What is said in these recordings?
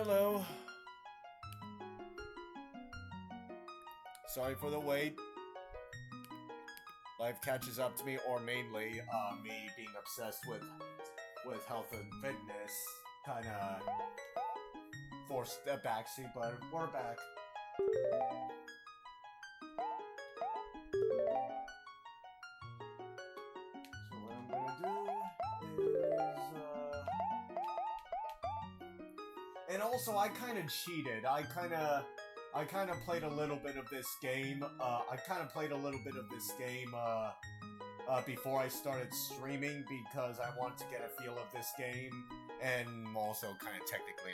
Hello. Sorry for the wait. Life catches up to me, or mainly me being obsessed with health and fitness kind of forced a backseat, but we're back. So what I'm gonna do is and also I kind of cheated. I kind of played a little bit of this game. Before I started streaming because I wanted to get a feel of this game, and also kind of technically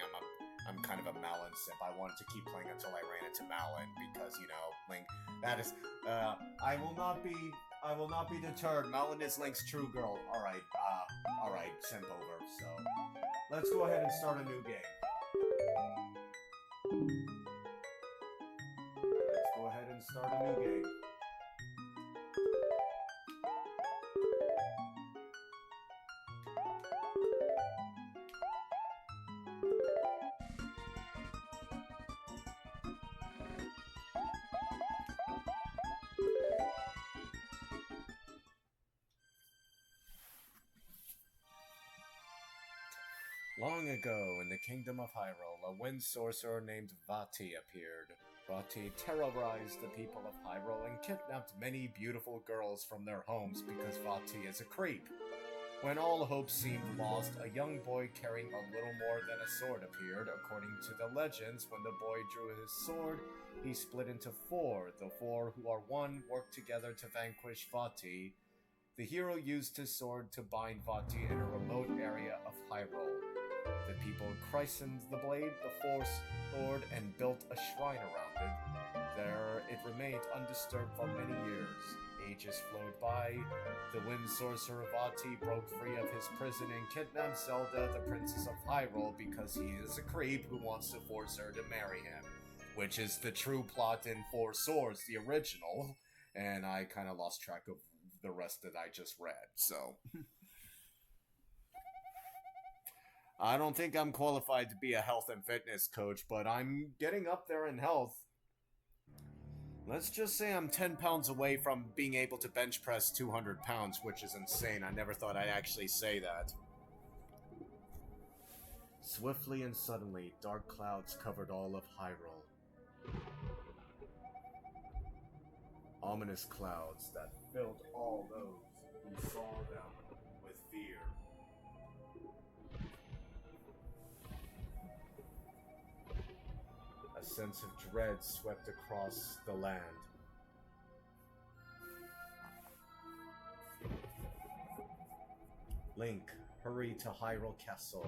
I'm kind of a Malin simp. I wanted to keep playing until I ran into Malin because Link. That is, I will not be deterred. Malin is Link's true girl. All right, simp over. So let's go ahead and start a new game. Let's go ahead and start a new game. Long ago, in the kingdom of Hyrule, a wind sorcerer named Vati appeared. Vati terrorized the people of Hyrule and kidnapped many beautiful girls from their homes because Vati is a creep. When all hope seemed lost, a young boy carrying a little more than a sword appeared. According to the legends, when the boy drew his sword, he split into four. The four who are one worked together to vanquish Vati. The hero used his sword to bind Vati in a remote area of Hyrule. The people christened the blade the Force Sword and built a shrine around it. There it remained undisturbed for many years. Ages flowed by. The wind sorcerer Vati broke free of his prison and kidnapped Zelda, the princess of Hyrule, because he is a creep who wants to force her to marry him. Which is the true plot in Four Swords, the original. And I kind of lost track of the rest that I just read, so... I don't think I'm qualified to be a health and fitness coach, but I'm getting up there in health. Let's just say I'm 10 pounds away from being able to bench press 200 pounds, which is insane. I never thought I'd actually say that. Swiftly and suddenly, dark clouds covered all of Hyrule. Ominous clouds that filled all those who saw them with fear. A sense of dread swept across the land. Link, hurry to Hyrule Castle.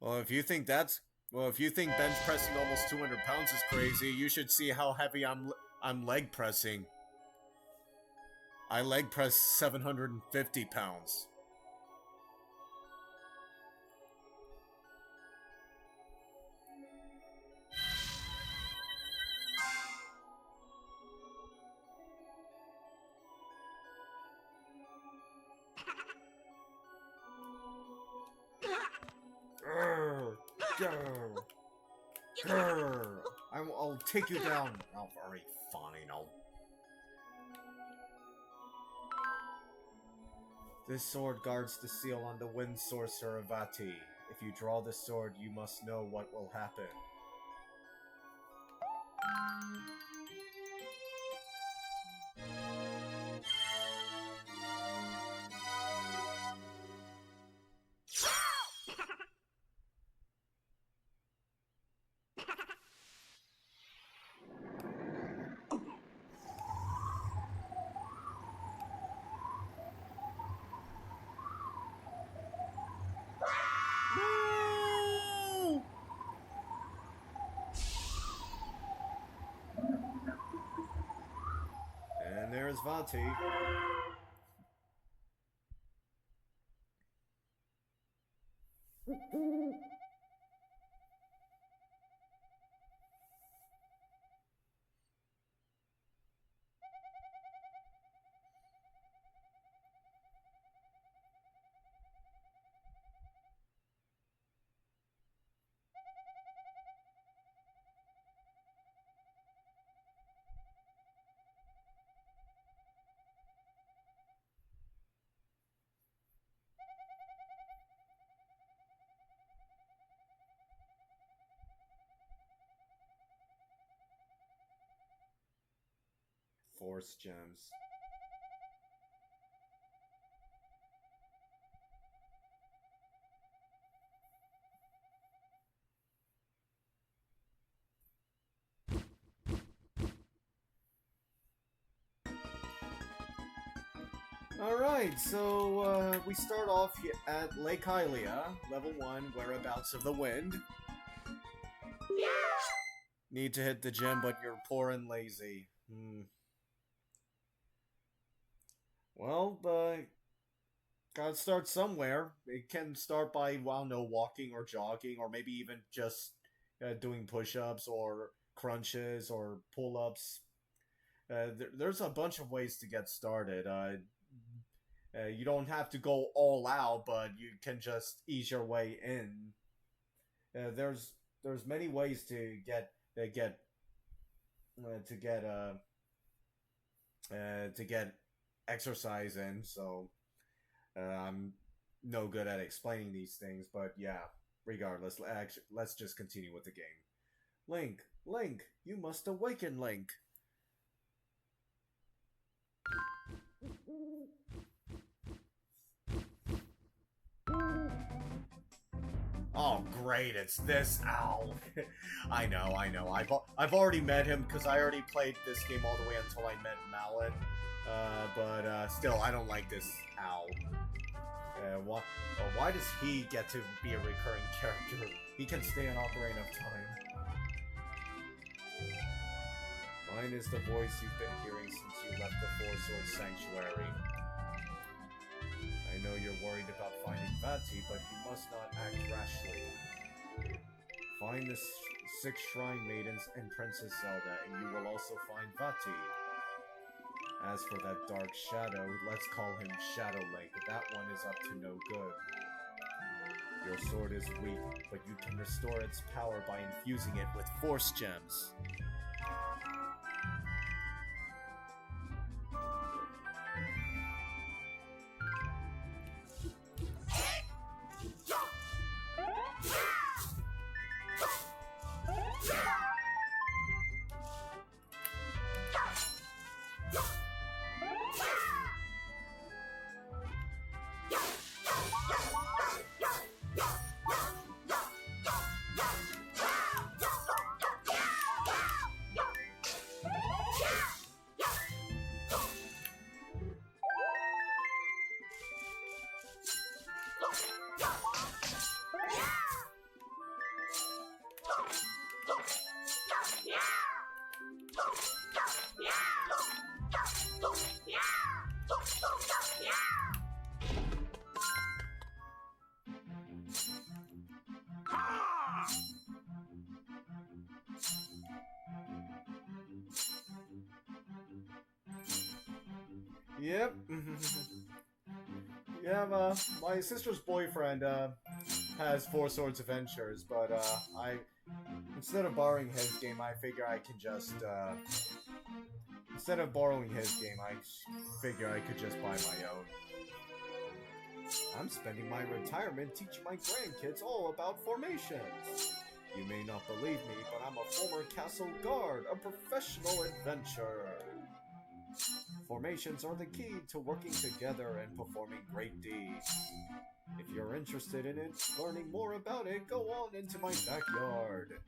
Well, if you think that's if you think bench pressing almost 200 pounds is crazy, you should see how heavy I'm leg pressing. I leg press 750 pounds. I'll take you down. Oh, alright, fine. This sword guards the seal on the wind sorcerer Vati. If you draw the sword, you must know what will happen. And there's Vati. Force gems. Alright, so we start off at Lake Hylia, level 1, Whereabouts of the Wind. Need to hit the gym, but you're poor and lazy. Well, gotta start somewhere. It can start by, well, no, walking or jogging, or maybe even just doing push-ups or crunches or pull-ups. There's a bunch of ways to get started. You don't have to go all out, but you can just ease your way in. There's many ways to get exercise in. So I'm no good at explaining these things, but yeah. Regardless, let's just continue with the game. Link, you must awaken, Link. Oh, great, it's this owl. I know. I've already met him because I already played this game all the way until I met Mallet. But still, I don't like this owl. Why does he get to be a recurring character? He can stay on Ocarina of Time. Mine is the voice you've been hearing since you left the Four Swords Sanctuary. I know you're worried about finding Vati, but you must not act rashly. Find the 6 Shrine Maidens and Princess Zelda, and you will also find Vati. As for that dark shadow, let's call him Shadow Link. That one is up to no good. Your sword is weak, but you can restore its power by infusing it with Force Gems. Yep. Yeah, my sister's boyfriend has Four Swords Adventures, but instead of borrowing his game, I figure I can just instead of borrowing his game, I figure I could just buy my own. I'm spending my retirement teaching my grandkids all about formations. You may not believe me, but I'm a former castle guard, a professional adventurer. Formations are the key to working together and performing great deeds. If you're interested in it, learning more about it, go on into my backyard.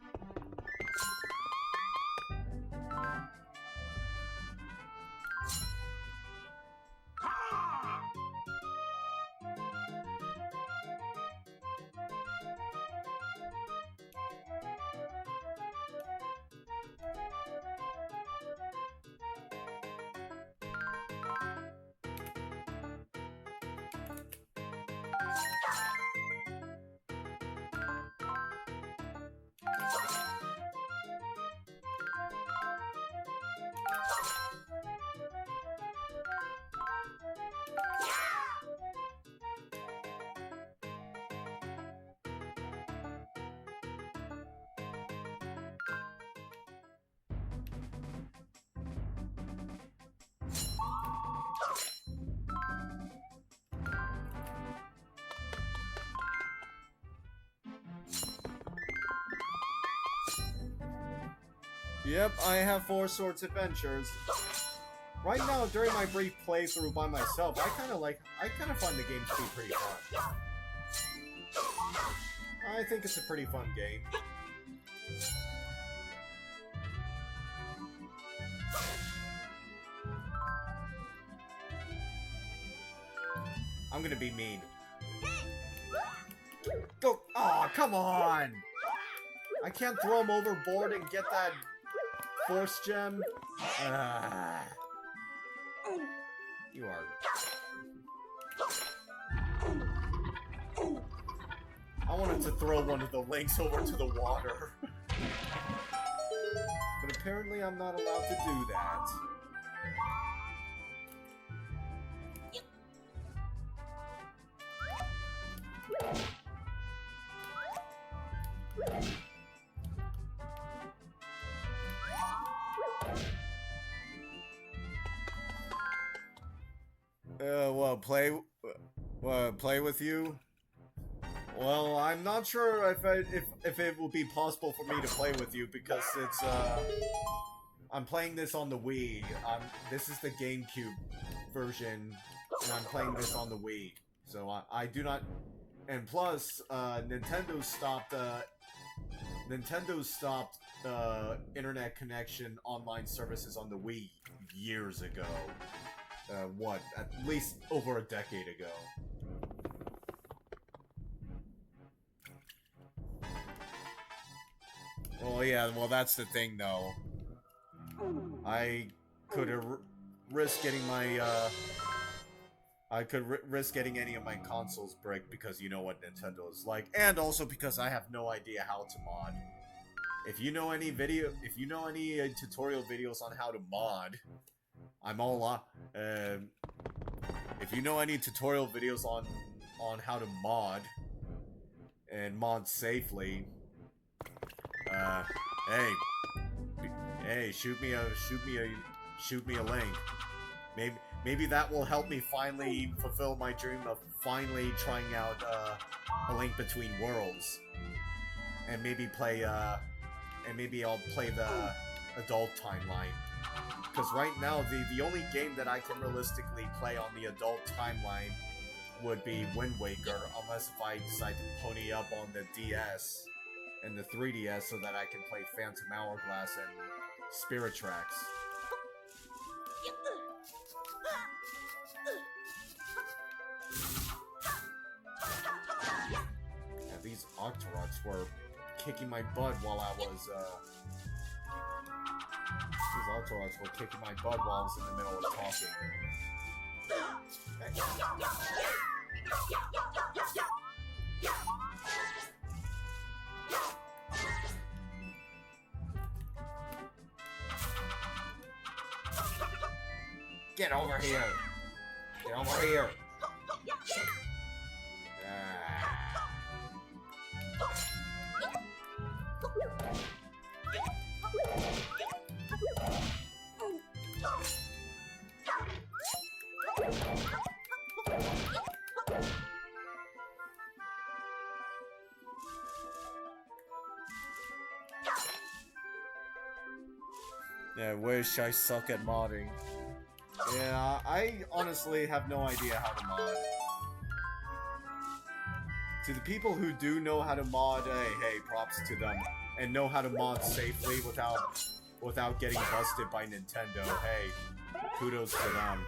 Yep, I have Four Swords Adventures. Right now, during my brief playthrough by myself, I kind of find the game to be pretty fun. I think it's a pretty fun game. I'm gonna be mean. Go! Aw, oh, come on! I can't throw him overboard and get that Force Gem. You are... I wanted to throw one of the links over to the water. But apparently I'm not allowed to do that. Play with you? Well, I'm not sure if it will be possible for me to play with you because it's I'm playing this on the Wii. This is the GameCube version, and I'm playing this on the Wii. So I do not. And plus, Nintendo stopped internet connection online services on the Wii years ago. What? At least over a decade ago. Well, yeah, well, that's the thing, though. I could risk getting my, risk getting any of my consoles bricked because you know what Nintendo is like, and also because I have no idea how to mod. If you know any tutorial videos on how to mod, I'm all if you know any tutorial videos on how to mod and mod safely, hey, shoot me a link. Maybe that will help me finally fulfill my dream of finally trying out A Link Between Worlds, and maybe I'll play the adult timeline. Because right now, the only game that I can realistically play on the adult timeline would be Wind Waker, unless if I decide to pony up on the DS and the 3DS so that I can play Phantom Hourglass and Spirit Tracks. Yeah, these Octoroks were kicking my butt while I was, These Octoroks were kicking my butt while I was in the middle of talking. Get over here! Get over here! Yeah, wish I suck at modding. Yeah, I honestly have no idea how to mod. To the people who do know how to mod, hey, props to them. And know how to mod safely without getting busted by Nintendo, hey, kudos to them.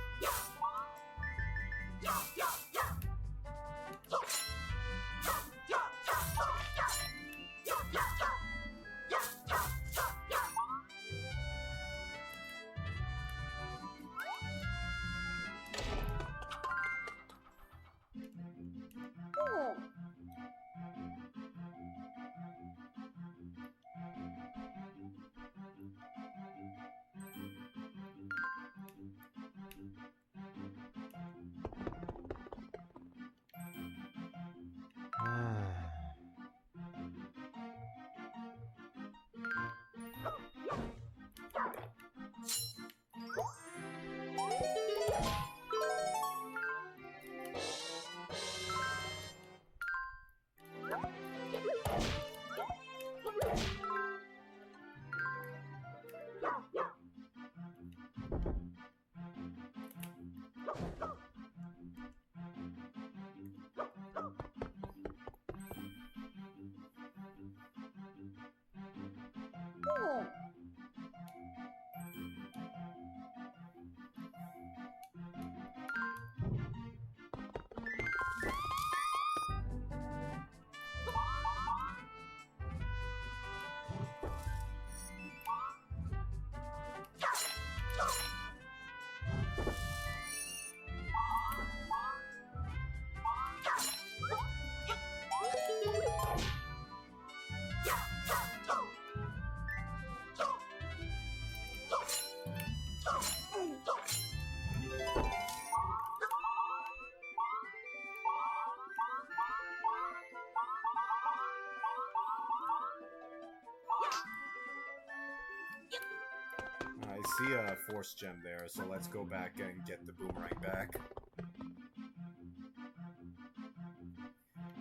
I see a force gem there, so let's go back and get the boomerang back.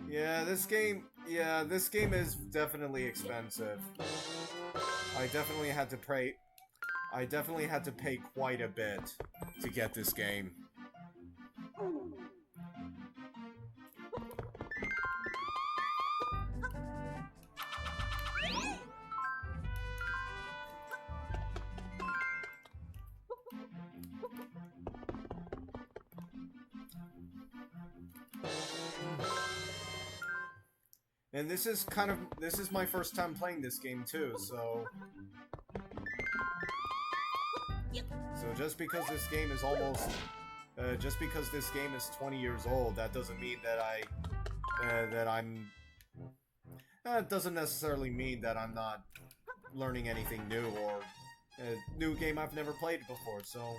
Yeah, this game is definitely expensive. I definitely had to pay quite a bit to get this game. And this is my first time playing this game too, so just because this game is just because this game is 20 years old, that doesn't mean that doesn't necessarily mean that I'm not learning anything new or a new game I've never played before, so.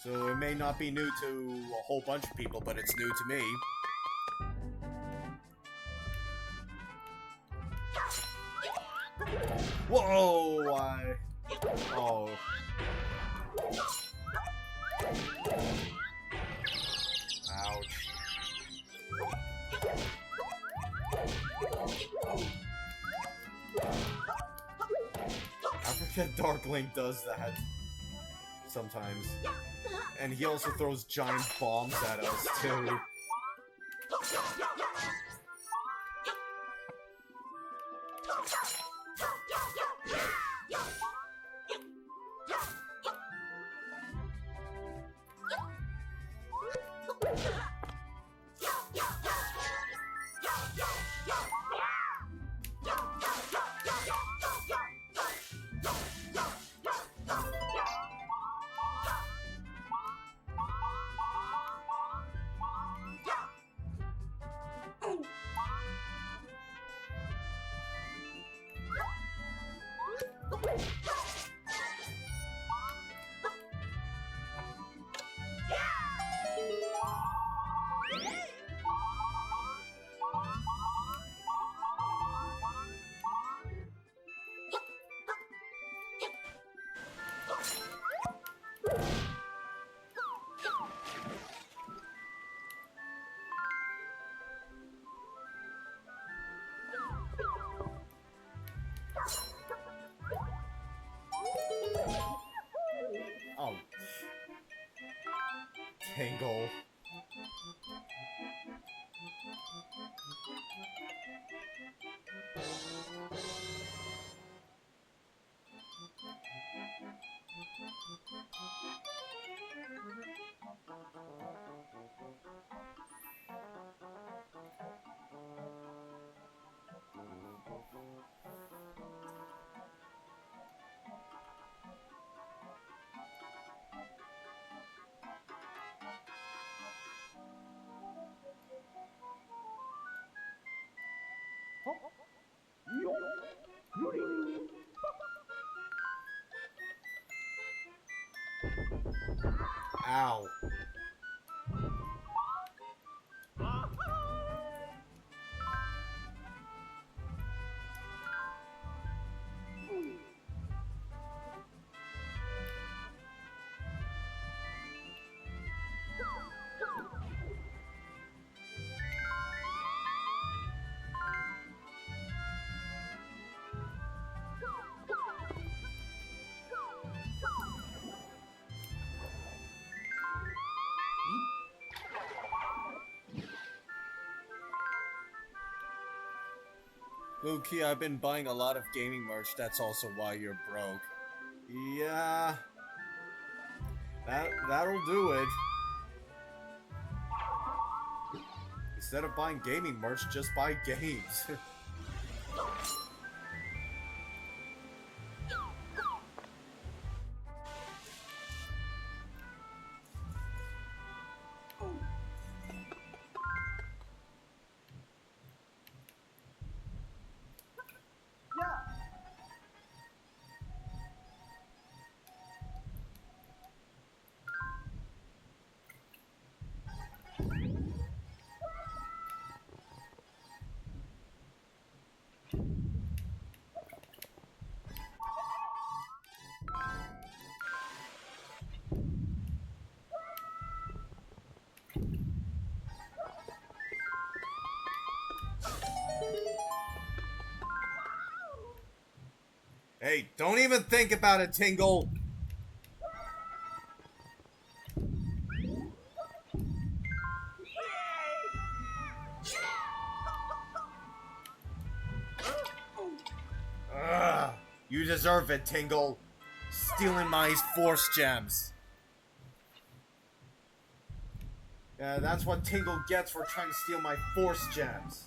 So it may not be new to a whole bunch of people, but it's new to me. Whoa! Oh. Ouch. I forget Dark Link does that sometimes. And he also throws giant bombs at us, too. Oh. Tingle. Ow. Low-key, I've been buying a lot of gaming merch, that's also why you're broke. Yeah... That'll do it. Instead of buying gaming merch, just buy games. Hey, don't even think about it, Tingle! Ugh, you deserve it, Tingle. Stealing my force gems. Yeah, that's what Tingle gets for trying to steal my force gems.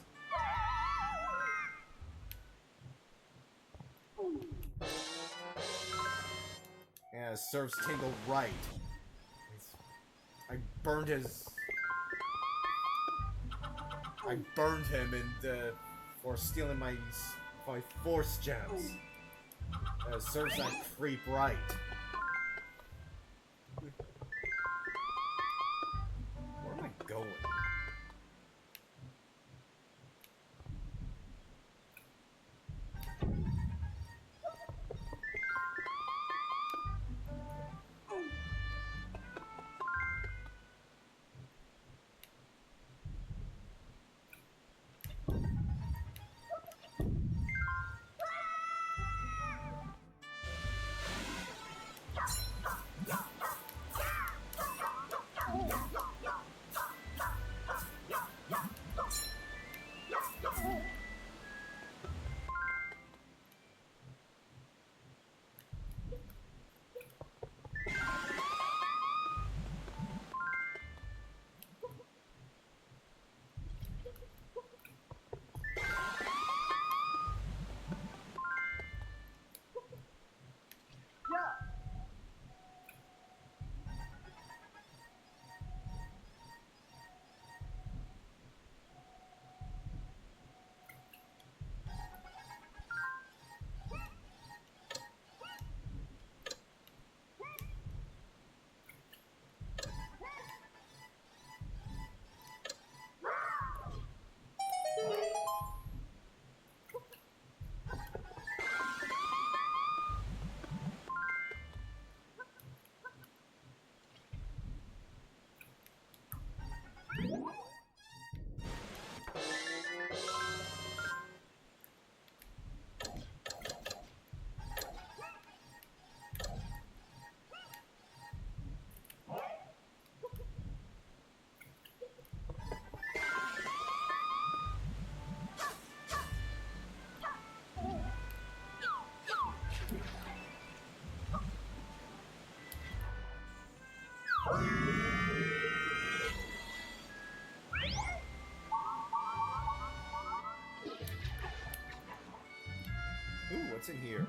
Yeah, it serves Tingle right. I burned his... I burned him for stealing my force gems. It serves that creep right. Where am I going? What's in here?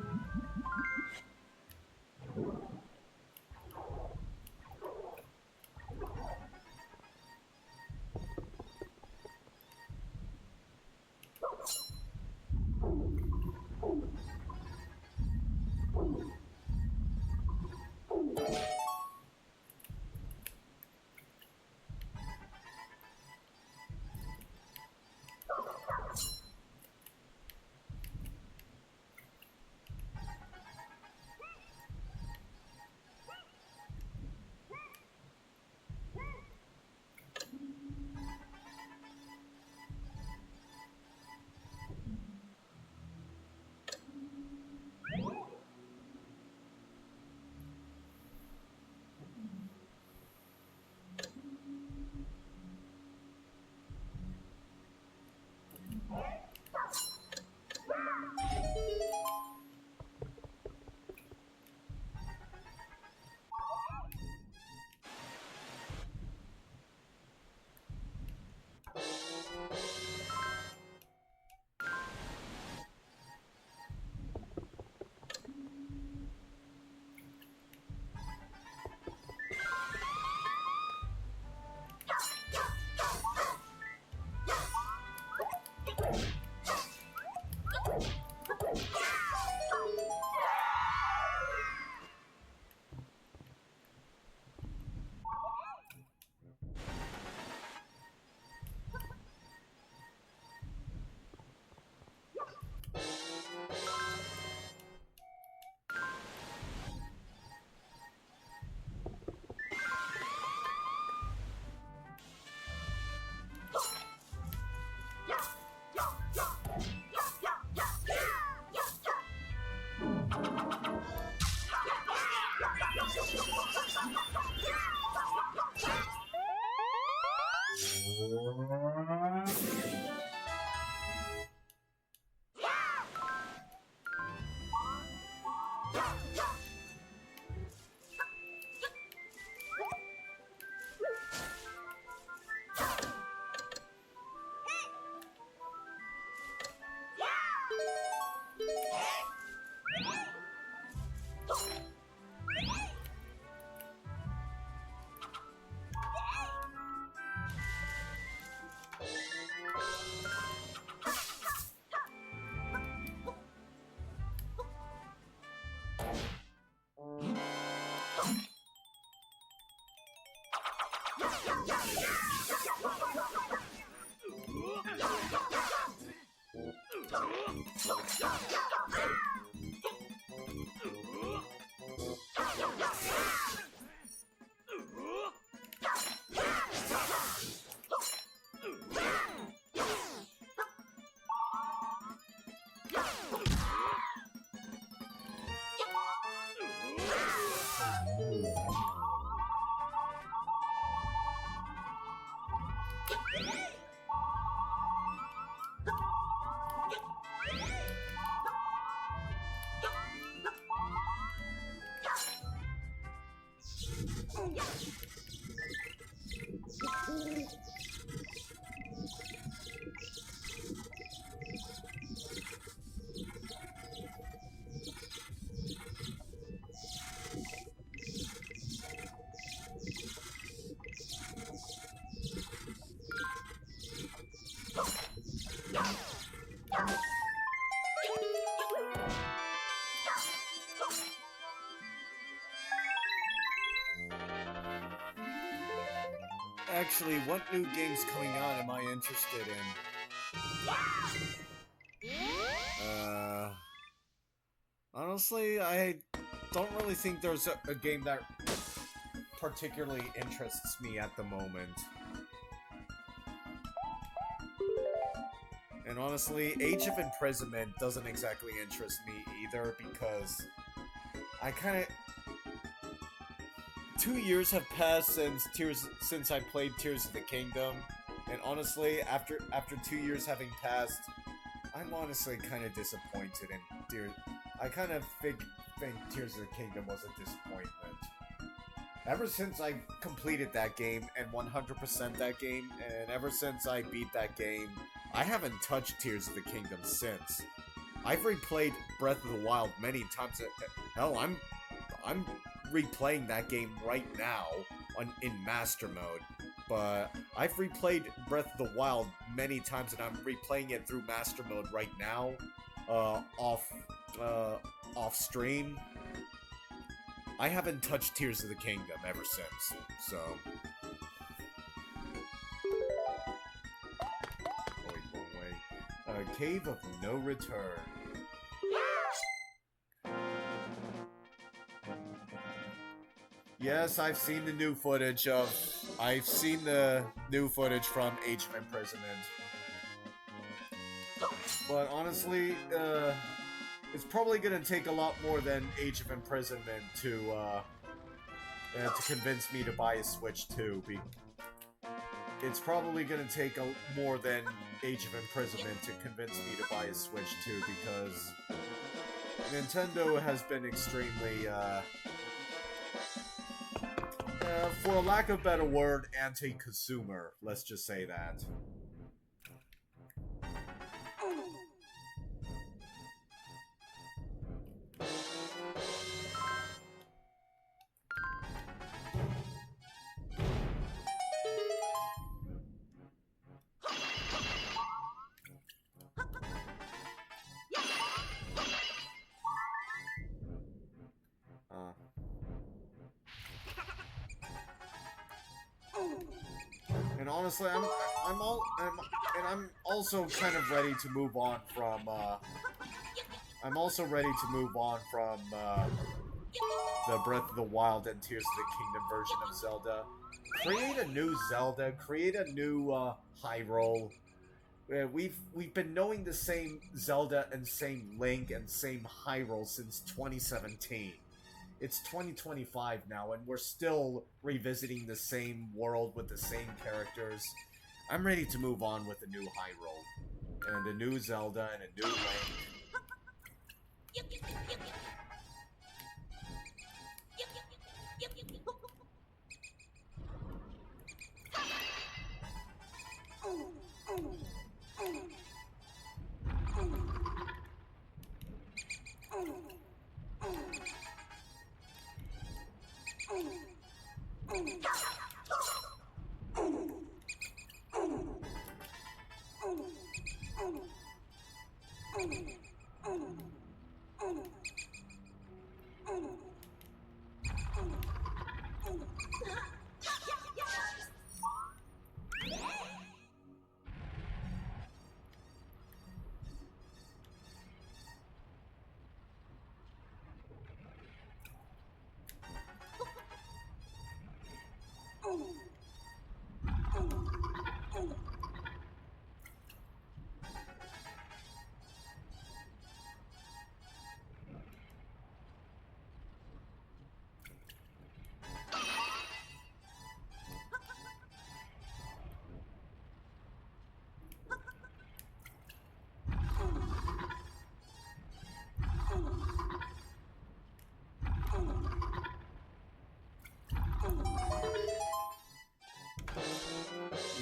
Actually, what new games coming out am I interested in? Honestly, I don't really think there's a game that particularly interests me at the moment. And honestly, Age of Imprisonment doesn't exactly interest me either, because I kind of... 2 years have passed since I played Tears of the Kingdom, and honestly, after 2 years having passed, I'm honestly kind of disappointed in Tears. I kind of think Tears of the Kingdom was a disappointment. Ever since I completed that game and 100% that game, and ever since I beat that game, I haven't touched Tears of the Kingdom since. I've replayed Breath of the Wild many times. Hell, I'm replaying that game right now in Master Mode. But I've replayed Breath of the Wild many times, and I'm replaying it through Master Mode right now, off stream. I haven't touched Tears of the Kingdom ever since, so. Wait, wrong way. Cave of No Return. Yes, I've seen the new footage of. I've seen the new footage from Age of Imprisonment. But honestly, it's probably gonna take a lot more than Age of Imprisonment to convince me to buy a Switch 2. It's probably gonna take more than Age of Imprisonment to convince me to buy a Switch 2 because Nintendo has been extremely, for a lack of a better word, anti-consumer. Let's just say that. And honestly, I'm also kind of ready to move on from. I'm also ready to move on from the Breath of the Wild and Tears of the Kingdom version of Zelda. Create a new Zelda. Create a new Hyrule. We've been knowing the same Zelda and same Link and same Hyrule since 2017. It's 2025 now, and we're still revisiting the same world with the same characters. I'm ready to move on with a new Hyrule, and a new Zelda, and a new Link.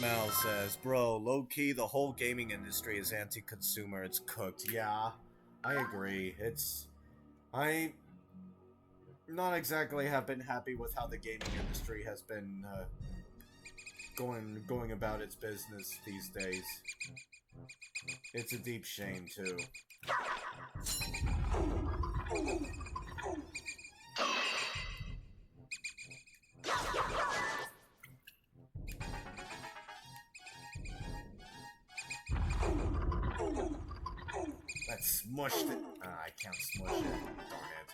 Mal says, bro, low-key, the whole gaming industry is anti-consumer. It's cooked. Yeah, I agree. I not exactly have been happy with how the gaming industry has been going about its business these days. It's a deep shame, too. That smushed it. I can't smush it. Darn it.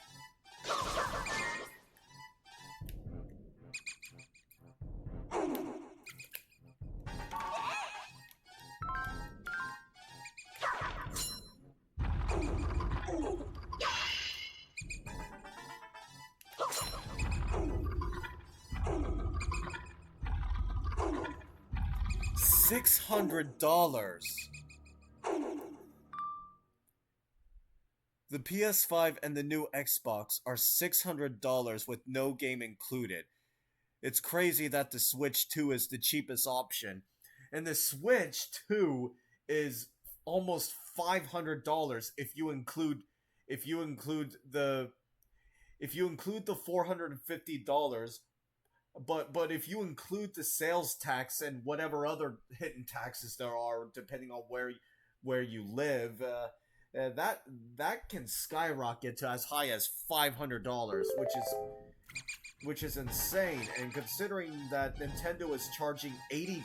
$600. The PS5 and the new Xbox are $600 with no game included. It's crazy that the Switch 2 is the cheapest option. And the Switch 2 is almost $500 if you include the $450. But if you include the sales tax and whatever other hidden taxes there are, depending on where you live, that can skyrocket to as high as $500, which is insane. And considering that Nintendo is charging $80,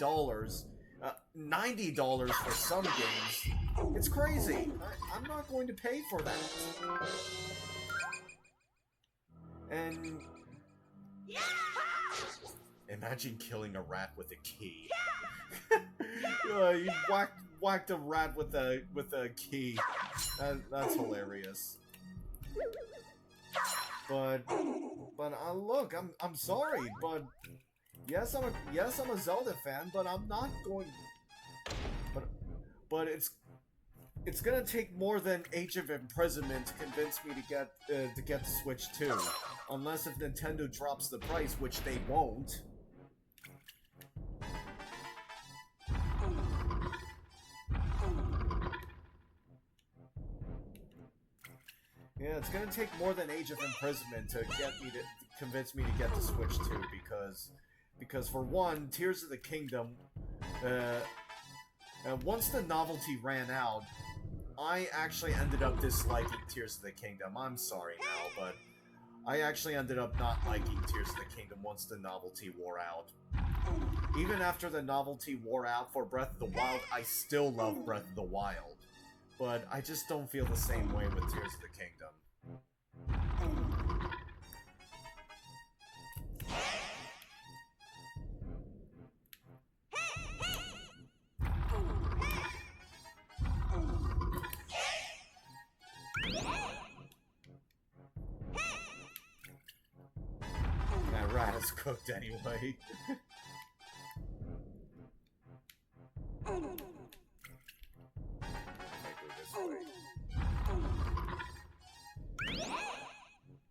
$90 for some games, it's crazy. I'm not going to pay for that. And imagine killing a rat with a key. You whacked a rat with a key. That's hilarious. But look, I'm sorry, but yes, I'm a Zelda fan, but I'm not going. But it's gonna take more than Age of Imprisonment to convince me to get the Switch 2, unless if Nintendo drops the price, which they won't. Yeah, it's gonna take more than Age of Imprisonment to convince me to get the Switch 2, because for one, Tears of the Kingdom, once the novelty ran out, I actually ended up disliking Tears of the Kingdom. I'm sorry now, but I actually ended up not liking Tears of the Kingdom once the novelty wore out. Even after the novelty wore out for Breath of the Wild, I still love Breath of the Wild. But I just don't feel the same way with Tears of the Kingdom. That rat is cooked anyway.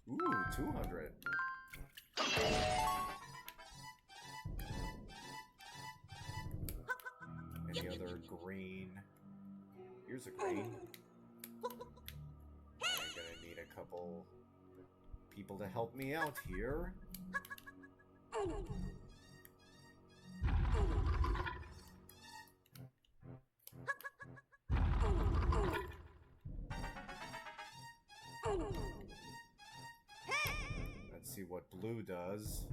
Ooh, 200. Any other green? Here's a green. I'm gonna need a couple people to help me out here. Let's see what blue does.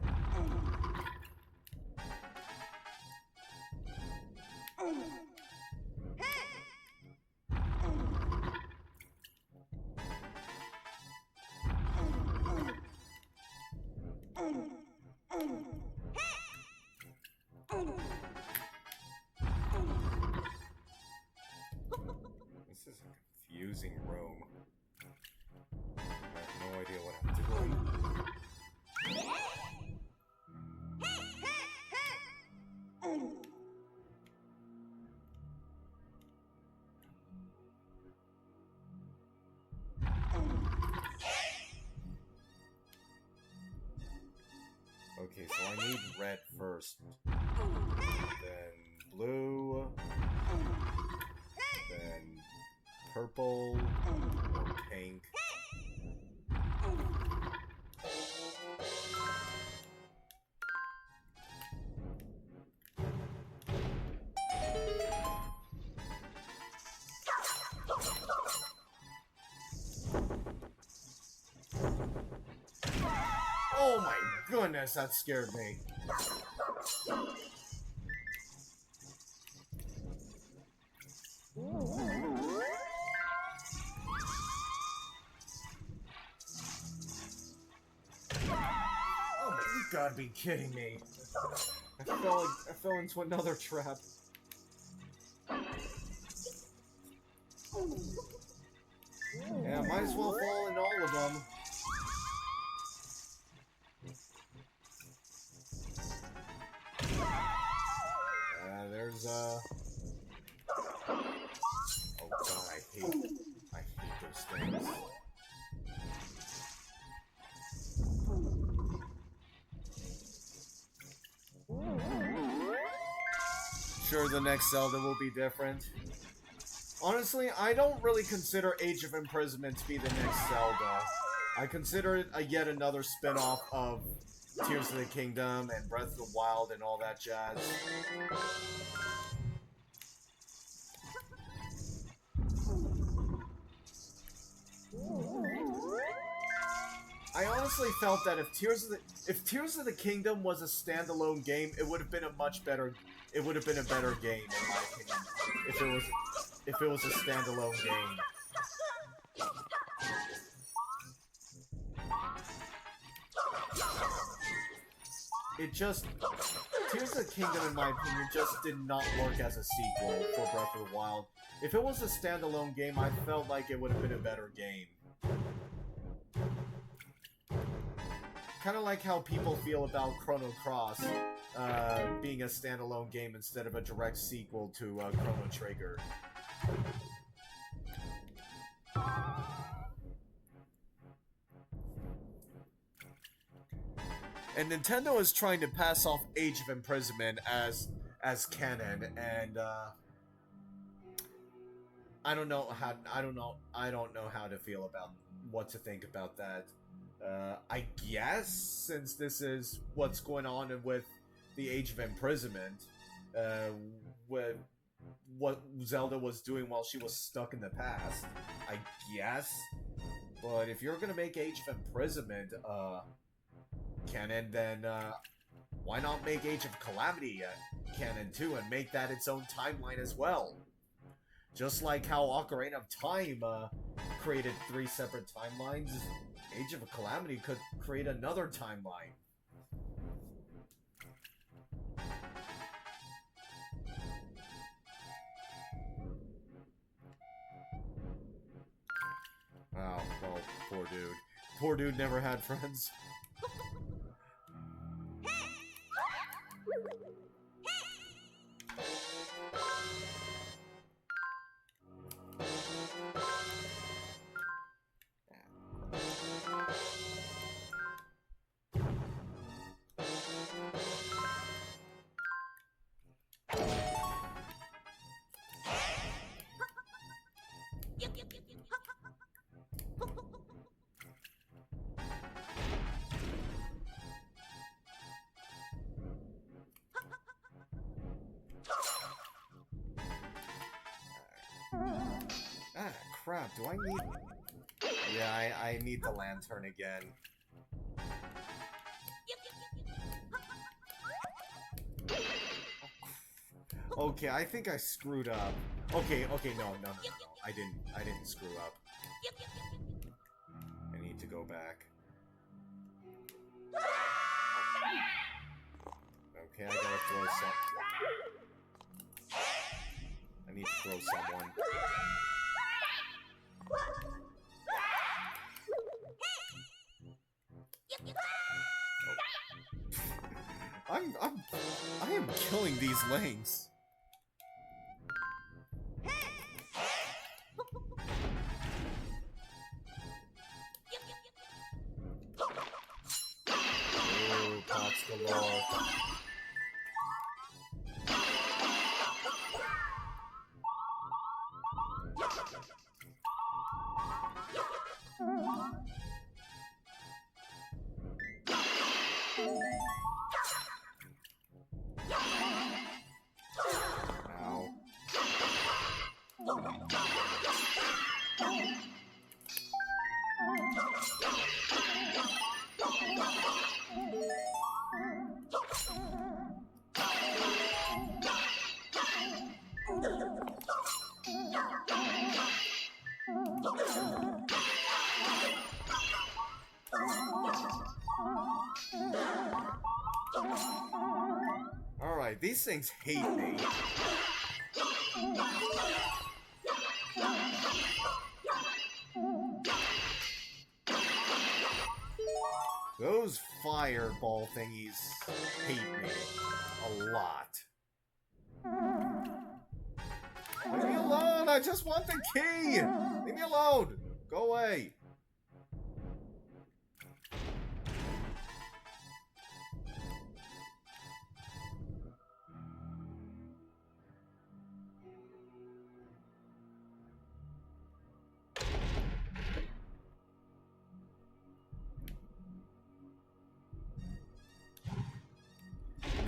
This is a confusing room. I have no idea what I'm doing. Okay, so I need red first, then blue, then purple, or pink. Oh my goodness, that scared me. Oh, you gotta be kidding me. I fell into another trap. Yeah, might as well fall in all of them. There's oh god, I hate those things. Sure, the next Zelda will be different. Honestly, I don't really consider Age of Imprisonment to be the next Zelda. I consider it yet another spin-off of Tears of the Kingdom and Breath of the Wild and all that jazz. I honestly felt that if Tears of the Kingdom was a standalone game, it would have been a better game in my opinion. If it was a standalone game. It just Tears of the Kingdom in my opinion just did not work as a sequel for Breath of the Wild. If it was a standalone game, I felt like it would have been a better game. Kind of like how people feel about Chrono Cross being a standalone game instead of a direct sequel to Chrono Trigger. And Nintendo is trying to pass off Age of Imprisonment as canon, and I don't know how to feel about what to think about that. I guess since this is what's going on with the Age of Imprisonment, with what Zelda was doing while she was stuck in the past, I guess. But if you're gonna make Age of Imprisonment canon, then why not make Age of Calamity canon too, and make that its own timeline as well? Just like how Ocarina of Time created 3 separate timelines, Age of Calamity could create another timeline. Oh, well, poor dude. Poor dude never had friends. Ah, crap, do I need... Yeah, I need the lantern again. Okay, I think I screwed up. Okay, no. I didn't screw up. I need to go back. Okay, I gotta throw some... I need to throw someone. I am killing these lanes. Oh, pots galore. Alright, these things hate me. Those fireball thingies hate me a lot. Leave me alone! I just want the key! Leave me alone! Go away!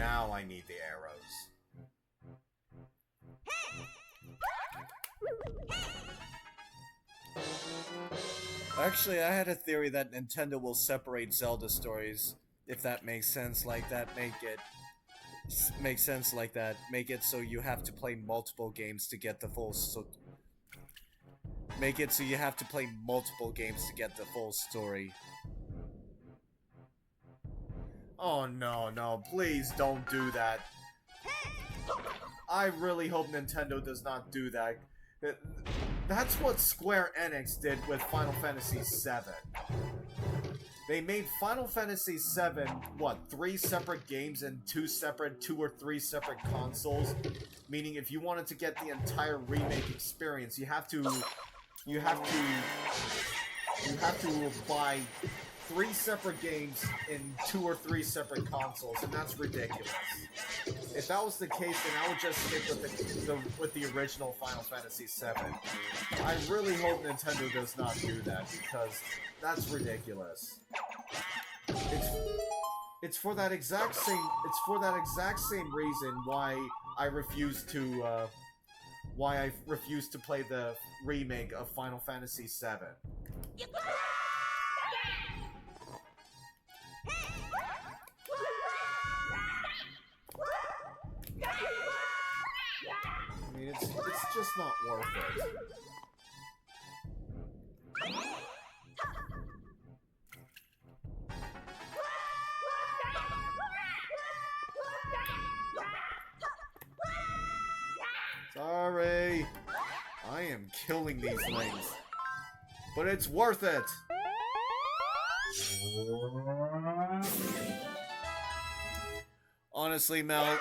now I need the arrows. Actually, I had a theory that Nintendo will separate Zelda stories, if that makes sense like that, make it so you have to play multiple games to get the full make it so you have to play multiple games to get the full story. Oh no, please don't do that. I really hope Nintendo does not do that. That's what Square Enix did with Final Fantasy VII. They made Final Fantasy VII, what, 3 separate games and 2 or 3 separate consoles? Meaning if you wanted to get the entire remake experience, you have to buy 3 separate games in 2 or 3 separate consoles, and that's ridiculous. If that was the case, then I would just stick with the original Final Fantasy VII. I really hope Nintendo does not do that, because that's ridiculous. It's for that exact same reason why I refuse to play the remake of Final Fantasy VII. I mean, it's just not worth it. Sorry. I am killing these things. But it's worth it! Honestly, Mel,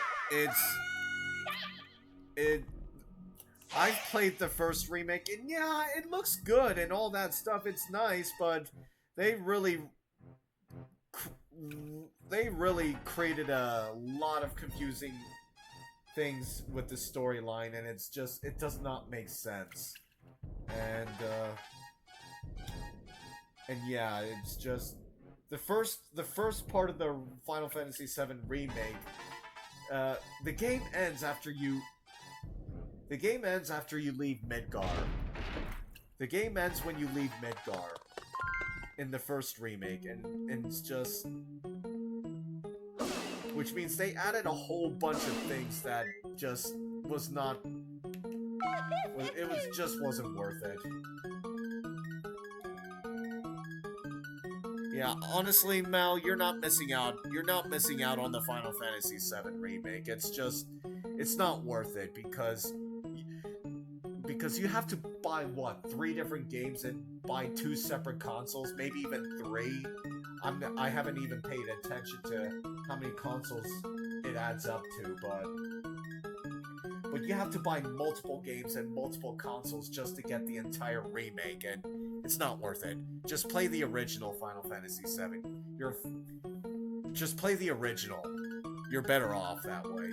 I've played the first remake, and yeah, it looks good and all that stuff, it's nice, but they really created a lot of confusing things with the storyline, and it does not make sense. And yeah, it's just the first part of the Final Fantasy VII remake. The game ends after you leave Midgar. The game ends when you leave Midgar in the first remake, and it's just, which means they added a whole bunch of things that just was not. Just wasn't worth it. Yeah, honestly, Mel, you're not missing out. You're not missing out on the Final Fantasy VII remake. It's not worth it because you have to buy, what, 3 different games and buy 2 separate consoles, maybe even 3. I haven't even paid attention to how many consoles it adds up to, but you have to buy multiple games and multiple consoles just to get the entire remake, and it's not worth it. Just play the original Final Fantasy VII. Just play the original. You're better off that way.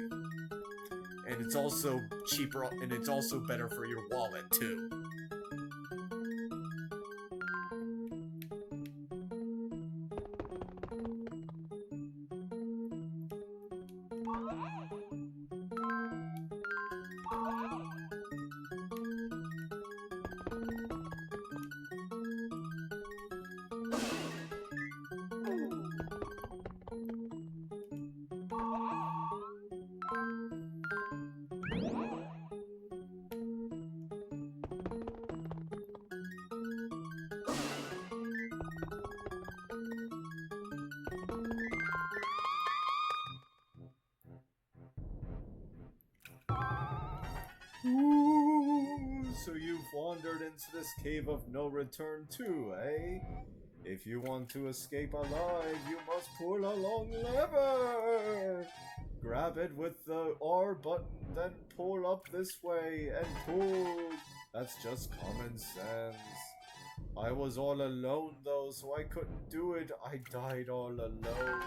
And it's also cheaper, and it's also better for your wallet, too. So you've wandered into this cave of no return too, eh? If you want to escape alive, you must pull a long lever! Grab it with the R button, then pull up this way, and pull. That's just common sense. I was all alone though, so I couldn't do it. I died all alone.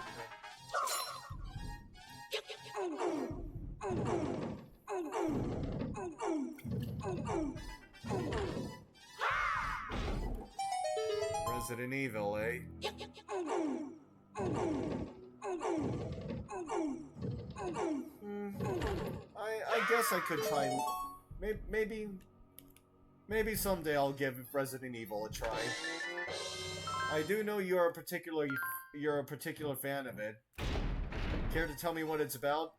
Resident Evil, eh? guess I could try. Maybe someday I'll give Resident Evil a try. I do know you're a particular fan of it. Care to tell me what it's about?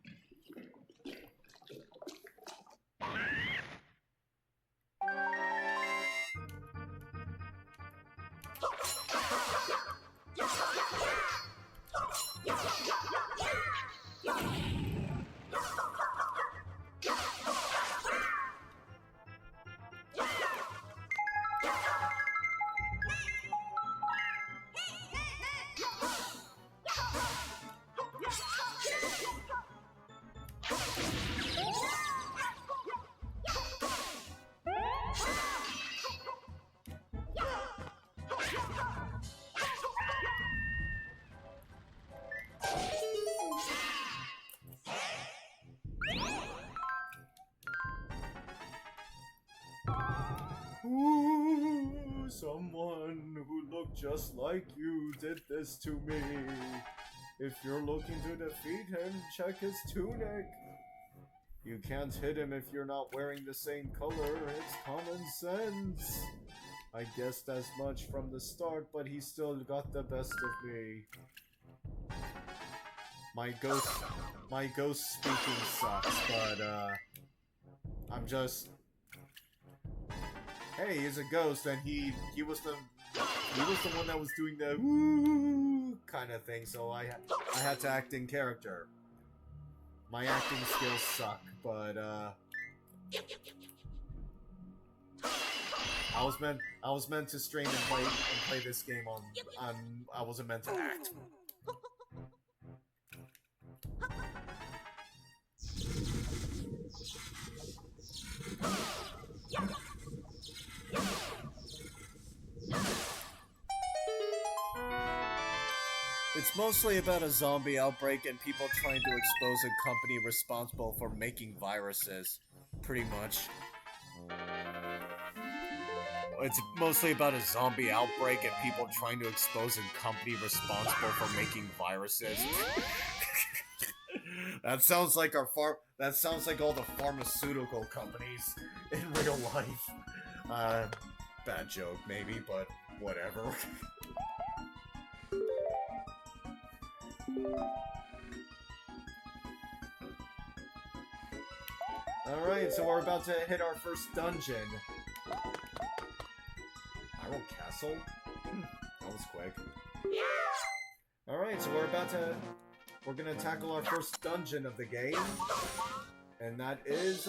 Ooh, someone who looked just like you did this to me. If you're looking to defeat him, check his tunic. You can't hit him if you're not wearing the same color. It's common sense. I guessed as much from the start, but he still got the best of me. My ghost speaking sucks, but I'm just. Hey, he's a ghost, and he was the one that was doing the woo kind of thing. So I had to act in character. My acting skills suck, but I was meant to stream and play this game on I wasn't meant to act. It's mostly about a zombie outbreak and people trying to expose a company responsible for making viruses. Pretty much. It's mostly about a zombie outbreak and people trying to expose a company responsible for making viruses. That sounds like that sounds like all the pharmaceutical companies in real life. Bad joke maybe, but whatever. Alright, so we're about to hit our first dungeon. Hyrule Castle? That was quick. Alright, so we're gonna tackle our first dungeon of the game. And that is,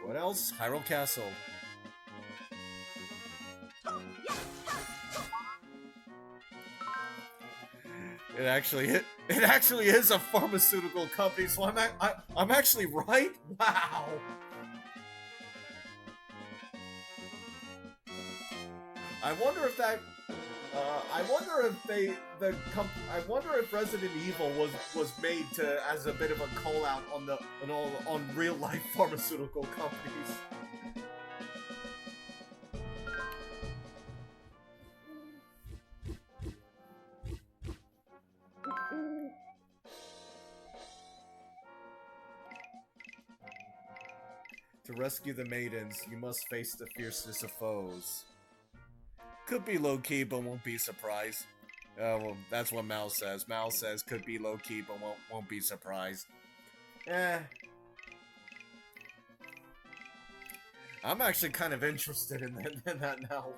what else? Hyrule Castle. It actually is a pharmaceutical company, so I'm actually right. Wow. I wonder if that. I wonder if Resident Evil was made as a bit of a call out on real life pharmaceutical companies. To rescue the maidens, you must face the fiercest of foes. Could be low-key, but won't be surprised. Well, that's what Mal says. Mal says could be low-key, but won't be surprised. I'm actually kind of interested in that now.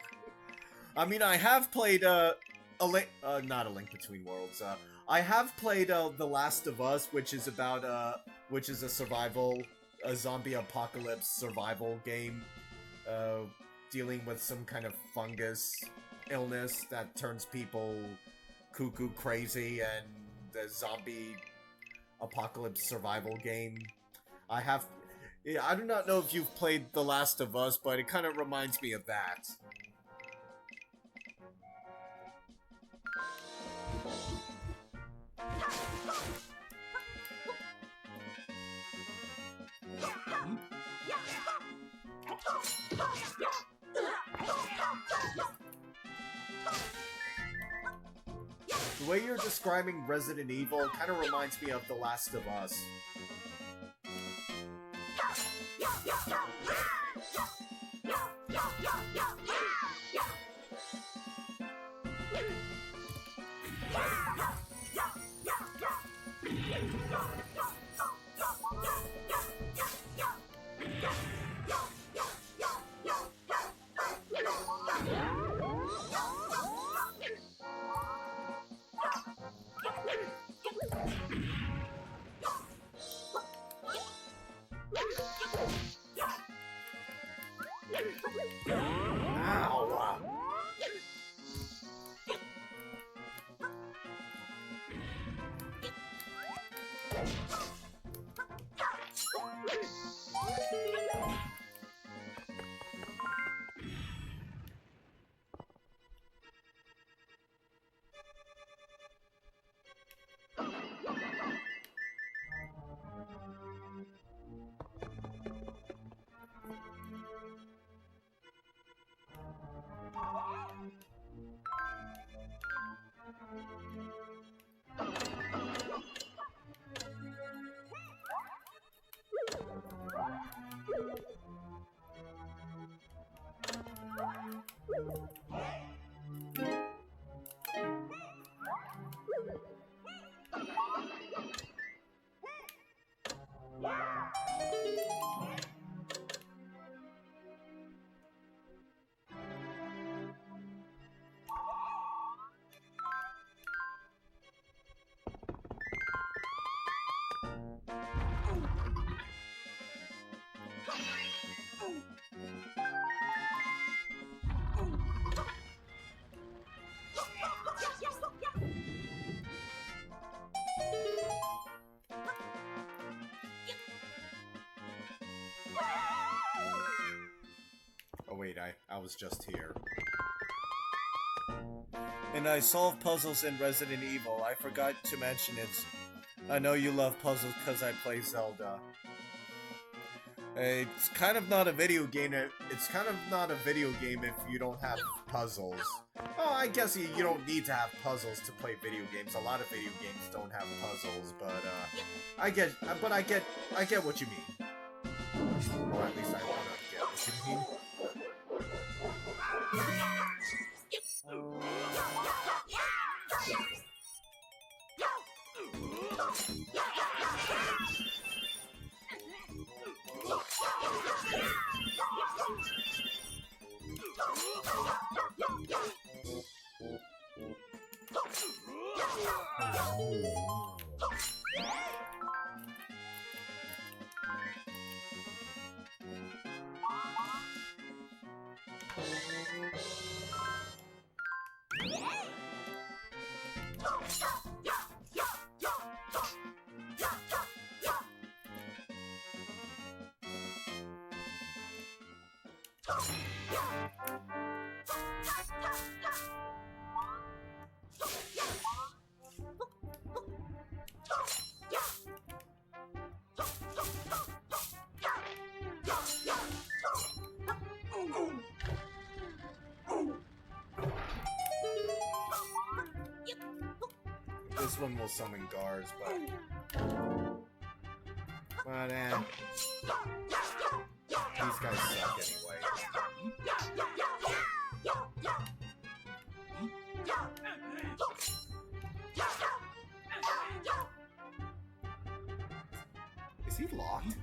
I mean, I have played, not A Link Between Worlds. I have played, The Last of Us, which is about, which is a zombie apocalypse survival game, dealing with some kind of fungus illness that turns people cuckoo crazy, and the zombie apocalypse survival game. I do not know if you've played The Last of Us, but it kind of reminds me of that. The way you're describing Resident Evil kind of reminds me of The Last of Us. Oh wait, I was just here. And I solve puzzles in Resident Evil. I forgot to mention it. I know you love puzzles because I play Zelda. It's kind of not a video game. It's kind of not a video game if you don't have puzzles. Oh, I guess you don't need to have puzzles to play video games. A lot of video games don't have puzzles, but I get what you mean. Or at least I want to get what you mean. This one will summon guards, but these guys suck anyway. Is he locked?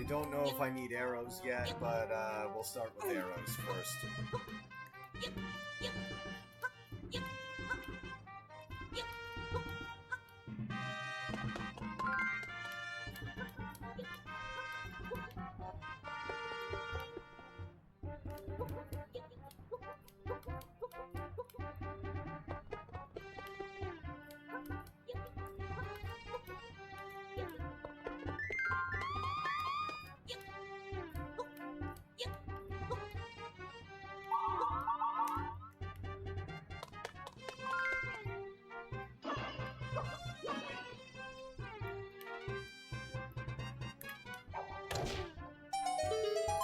I don't know if I need arrows yet, but we'll start with arrows first.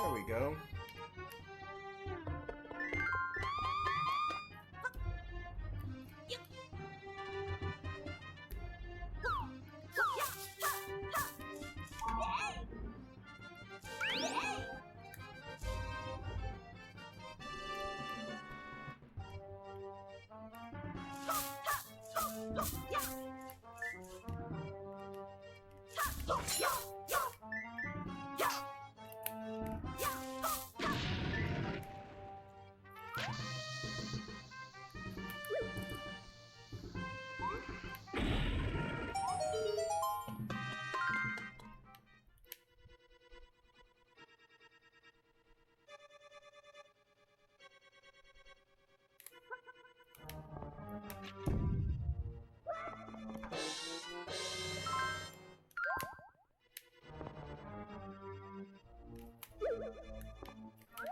There we go.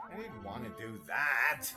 I didn't want to do that.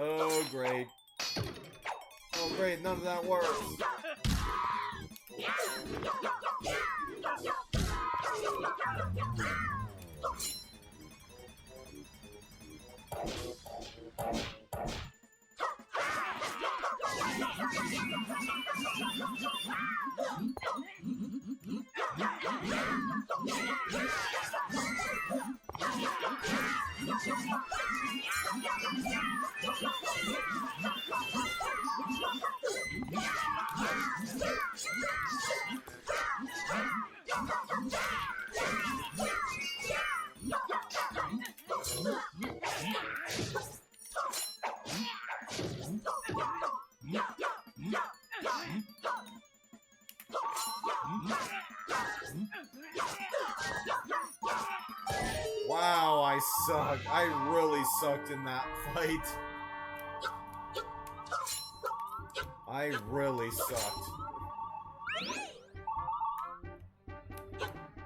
Oh, great. Oh, great, none of that works. Wow, I suck. I really sucked in that fight. I really sucked.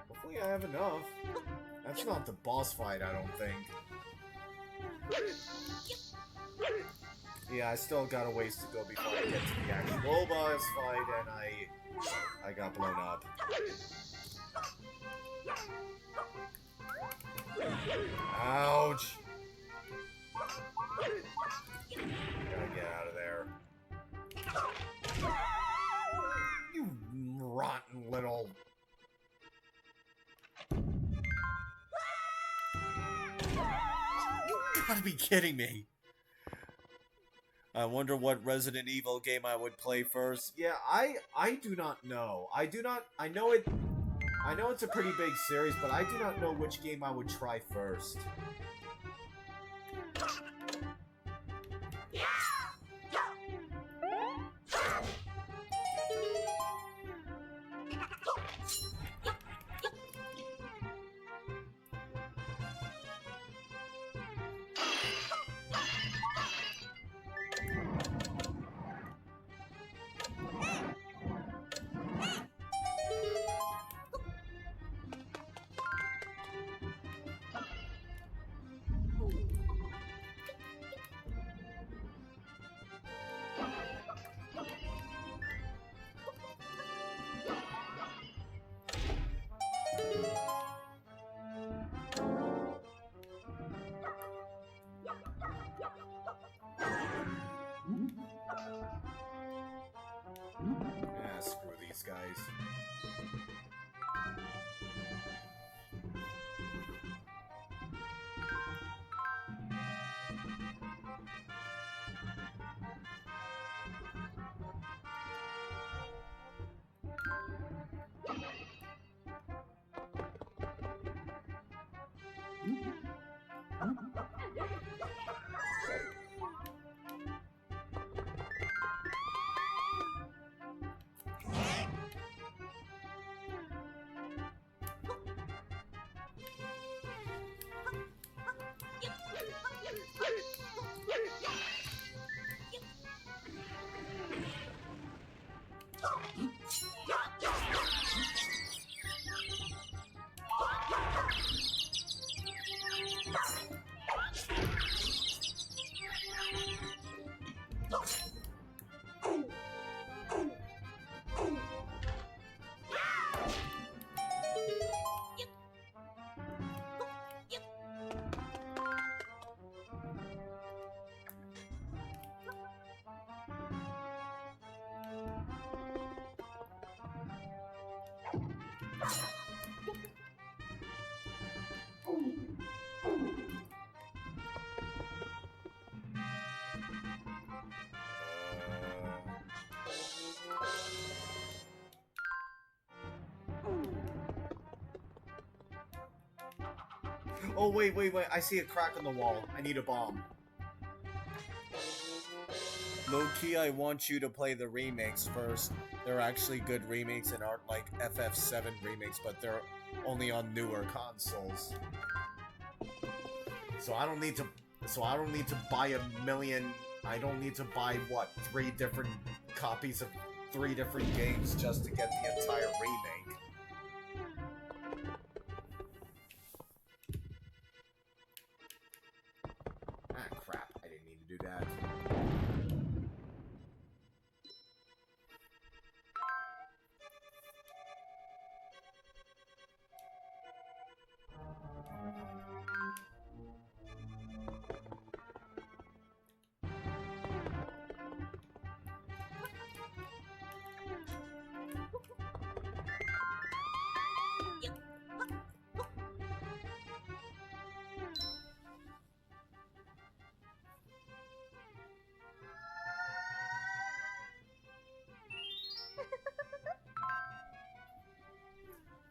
Hopefully I have enough. That's not the boss fight, I don't think. Yeah, I still got a ways to go before I get to the actual boss fight, and I got blown up. Ouch! Gotta get out of there. You rotten little... You gotta be kidding me! I wonder what Resident Evil game I would play first. Yeah, I do not know. I know it's a pretty big series, but I do not know which game I would try first. Oh, wait. I see a crack in the wall. I need a bomb. Low-key, I want you to play the remakes first. They're actually good remakes and aren't like FF7 remakes, but they're only on newer consoles. So I don't need to buy a million. I don't need to buy, what, 3 different copies of 3 different games just to get the entire remake. Ah, crap. I didn't mean to do that.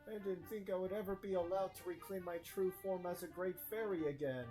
I didn't think I would ever be allowed to reclaim my true form as a great fairy again.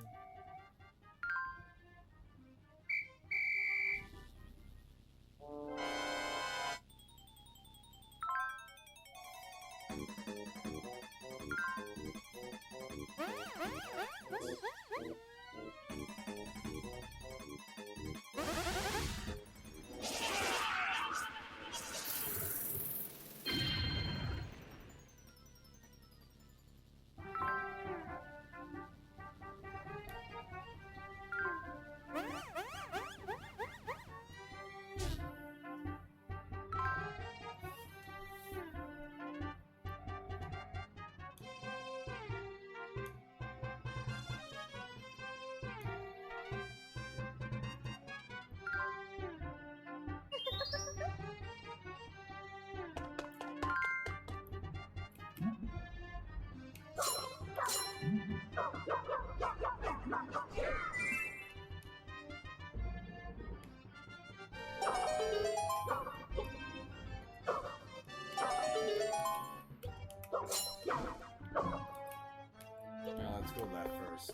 Let's go left first.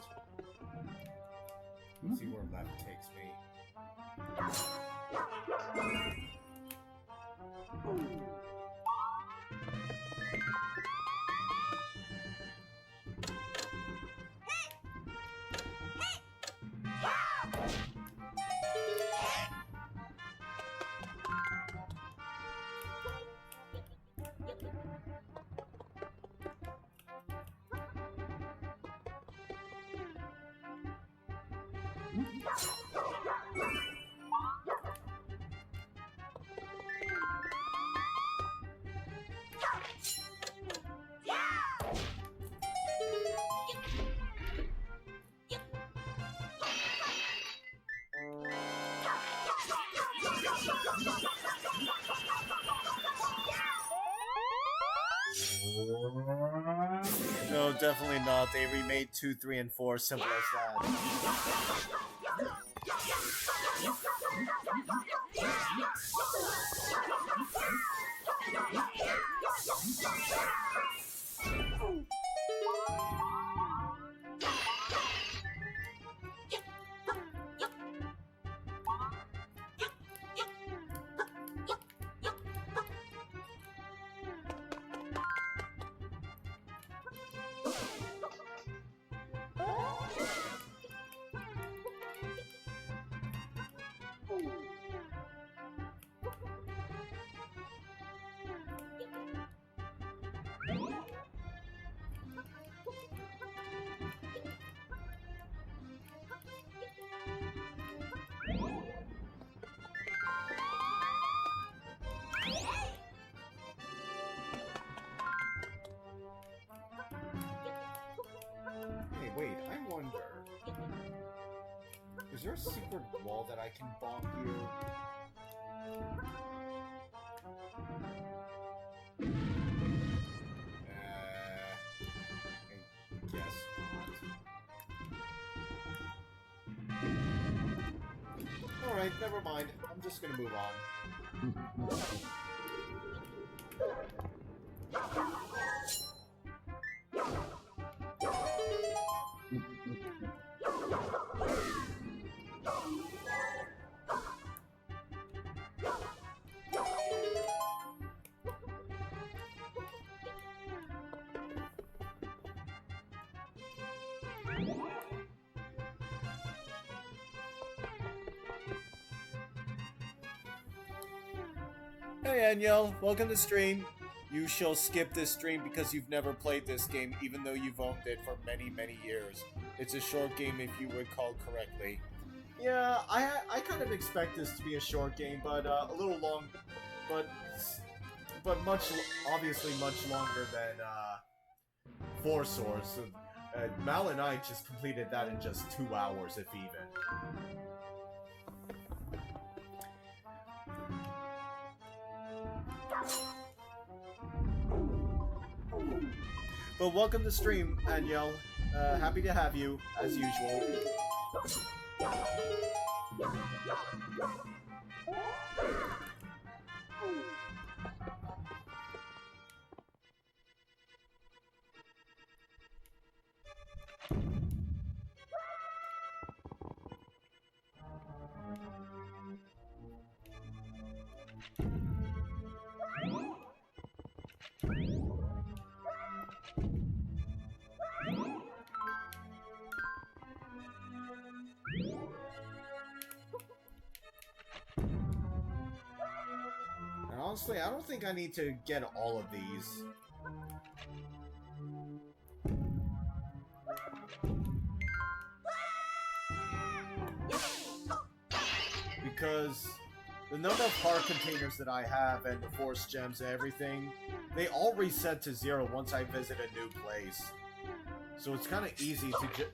Let's see where left takes me. No, definitely not. They remade 2, 3, and 4. Simple as that. Hey, wait, I wonder... Is there a secret wall that I can bomb here? I guess not. Alright, never mind. I'm just gonna move on. Hey Aniel, welcome to stream. You shall skip this stream because you've never played this game, even though you've owned it for many, many years. It's a short game if you recall correctly. Yeah, I kind of expect this to be a short game, but a little long, but obviously much longer than Four Swords. So, Mal and I just completed that in just 2 hours, if even. But welcome to stream, Aniel. Happy to have you, as usual. Honestly, I don't think I need to get all of these. Because the number of heart containers that I have and the force gems and everything, they all reset to 0 once I visit a new place. So it's kind of easy to just 100%,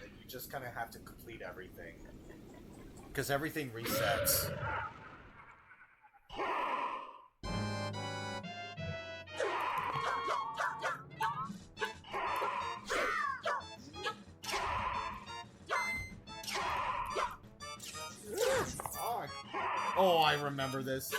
and you just kind of have to complete everything. Because everything resets. Oh, I remember this.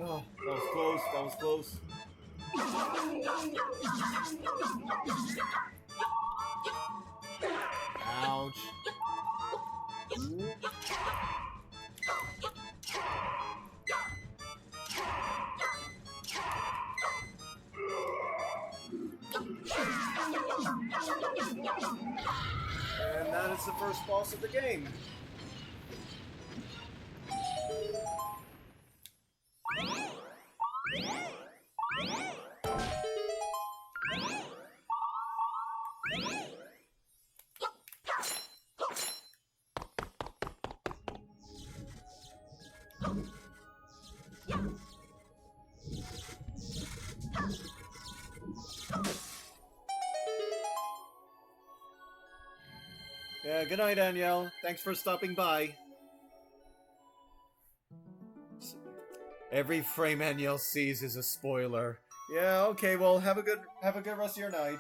Oh, that was close, that was close. Ouch. And that is the first boss of the game. Yeah, good night, Danielle. Thanks for stopping by. Every frame Danielle sees is a spoiler. Yeah, okay, well, have a good rest of your night.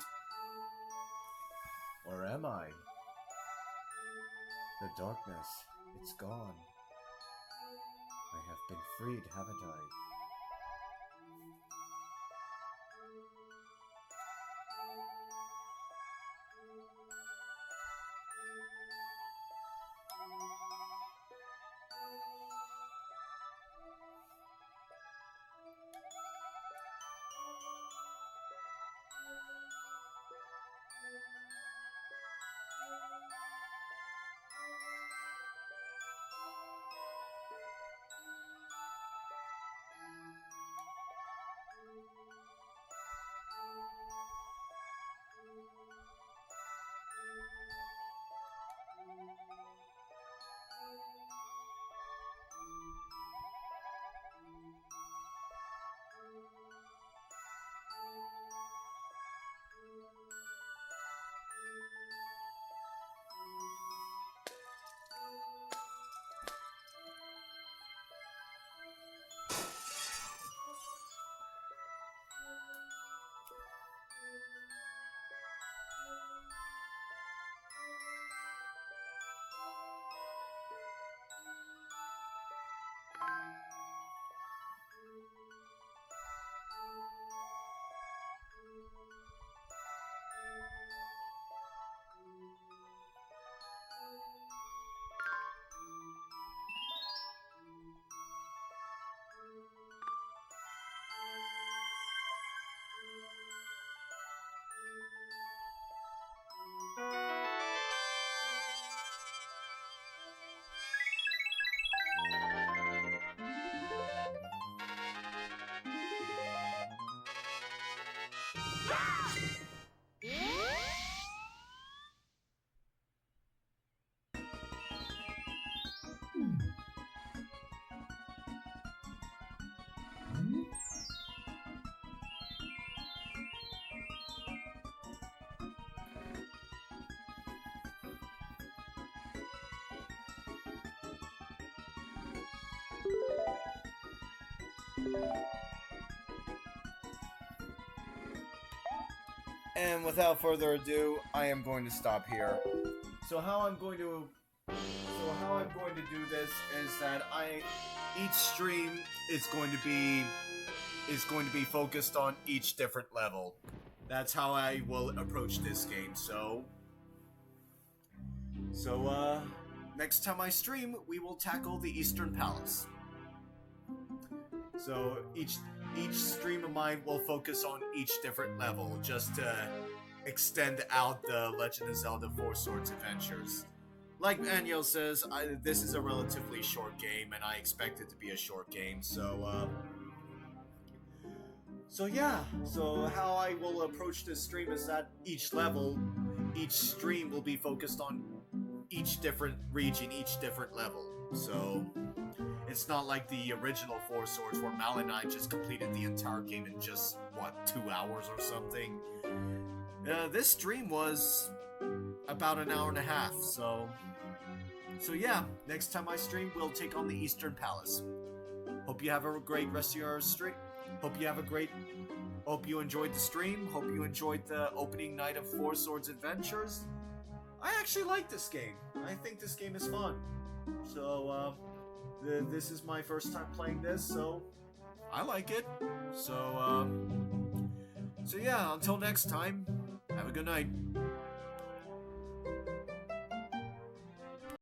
Or am I? The darkness, it's gone. I have been freed, haven't I? And without further ado, I am going to stop here. So how I'm going to do this is that each stream is going to be focused on each different level. That's how I will approach this game. So next time I stream, we will tackle the Eastern Palace. So each stream of mine will focus on each different level, just to extend out the Legend of Zelda 4 Swords adventures. Like Daniel says, this is a relatively short game, and I expect it to be a short game, so yeah. So how I will approach this stream is that each stream will be focused on each different region, each different level. So it's not like the original 4 Swords where Mal and I just completed the entire game in just, 2 hours or something. This stream was about an hour and a half, so yeah, next time I stream, we'll take on the Eastern Palace. Hope you have a great rest of your stream. Hope you enjoyed the stream. Hope you enjoyed the opening night of 4 Swords Adventures. I actually like this game. I think this game is fun. So, this is my first time playing this, so I like it. So yeah, until next time, have a good night.